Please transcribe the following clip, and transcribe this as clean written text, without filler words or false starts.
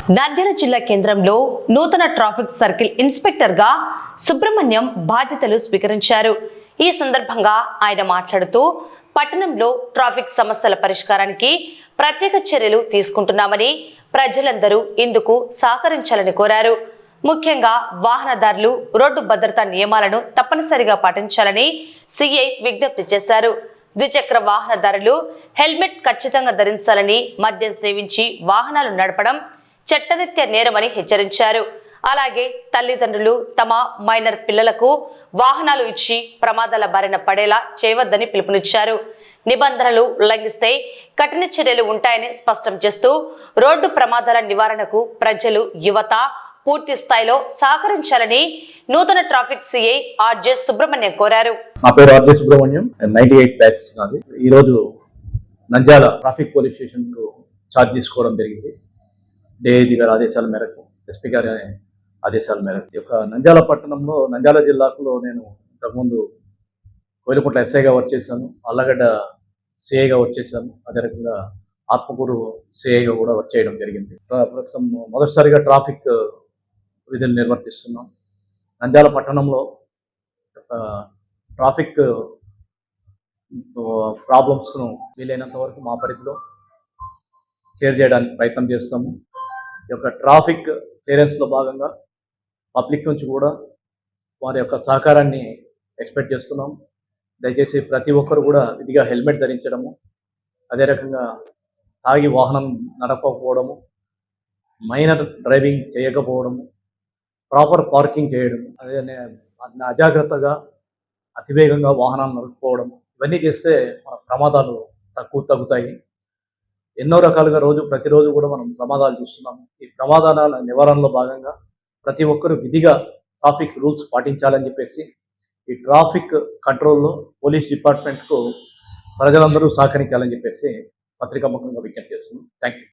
నంద్యాల జిల్లా కేంద్రంలో నూతన ట్రాఫిక్ సర్కిల్ ఇన్స్పెక్టర్ గా సుబ్రహ్మణ్యం బాధ్యతలు స్వీకరించారు. ఈ సందర్భంగా ఆయన మాట్లాడుతూ పట్టణంలో ట్రాఫిక్ సమస్యల పరిష్కారానికి ప్రత్యేక చర్యలు తీసుకుంటున్నామని, ప్రజలందరూ ఇందుకు సహకరించాలని కోరారు. ముఖ్యంగా వాహనదారులు రోడ్డు భద్రతా నియమాలను తప్పనిసరిగా పాటించాలని సీఐ విజ్ఞప్తి చేశారు. ద్విచక్ర వాహనదారులు హెల్మెట్ ఖచ్చితంగా ధరించాలని, మద్యం సేవించి వాహనాలు నడపడం చట్టరీత్యా నేరమని హెచ్చరించారు. అలాగే తల్లిదండ్రులు తమ మైనర్ పిల్లలకు వాహనాలు ఇచ్చి ప్రమాదాల బారిన పడేలా చేయవద్దని పిలుపునిచ్చారు. నిబంధనలు ఉల్లంఘిస్తే కఠిన చర్యలు ఉంటాయని స్పష్టం చేస్తూ రోడ్డు ప్రమాదాల నివారణకు ప్రజలు, యువత పూర్తి స్థాయిలో సహకరించాలని నూతన ట్రాఫిక్ సిఐ ఆర్జే సుబ్రహ్మణ్యం కోరారు. నా పేరు ఆర్జే సుబ్రహ్మణ్యం, 98 బ్యాచ్ నాది. ఈరోజు నంద్యాల ట్రాఫిక్ పోలీస్ స్టేషన్ కు ఛార్జ్ తీసుకోవడం జరిగింది. డిఐజీ గారి ఆదేశాల మేరకు, ఎస్పీ గారి ఆదేశాల మేరకు. ఈ యొక్క నంద్యాల పట్టణంలో, నంద్యాల జిల్లాలో నేను ఇంతకుముందు కోయిలకుంట్ల ఎస్ఐగా వర్క్ చేశాను, అల్లగడ్డ సిఐగా వర్క్ చేశాను, అదే రకంగా ఆత్మకూరు సిఐగా కూడా వర్క్ చేయడం జరిగింది. ప్రస్తుతం మొదటిసారిగా ట్రాఫిక్ విధులు నిర్వర్తిస్తున్నాం. నంద్యాల పట్టణంలో ట్రాఫిక్ ప్రాబ్లమ్స్ను వీలైనంత వరకు మా పరిధిలో క్లియర్ చేయడానికి ప్రయత్నం చేస్తాము. ఈ యొక్క ట్రాఫిక్ క్లియరెన్స్లో భాగంగా పబ్లిక్ నుంచి కూడా వారి యొక్క సహకారాన్ని ఎక్స్పెక్ట్ చేస్తున్నాం. దయచేసి ప్రతి ఒక్కరు కూడా విధిగా హెల్మెట్ ధరించడము, అదే రకంగా తాగి వాహనం నడపకపోవడము, మైనర్ డ్రైవింగ్ చేయకపోవడము, ప్రాపర్ పార్కింగ్ చేయడం, అదే అజాగ్రత్తగా అతివేగంగా వాహనాలు నడుపుకోవడం, ఇవన్నీ చేస్తే ప్రమాదాలు తగ్గుతాయి. ఎన్నో రకాలుగా ప్రతిరోజు కూడా మనం ప్రమాదాలు చూస్తున్నాము. ఈ ప్రమాదాల నివారణలో భాగంగా ప్రతి ఒక్కరు విధిగా ట్రాఫిక్ రూల్స్ పాటించాలని చెప్పేసి ఈ ట్రాఫిక్ కంట్రోల్లో పోలీస్ డిపార్ట్మెంట్కు ప్రజలందరూ సహకరించాలని చెప్పేసి పత్రికాముఖంగా విజ్ఞప్తి చేస్తున్నాం. Thank you.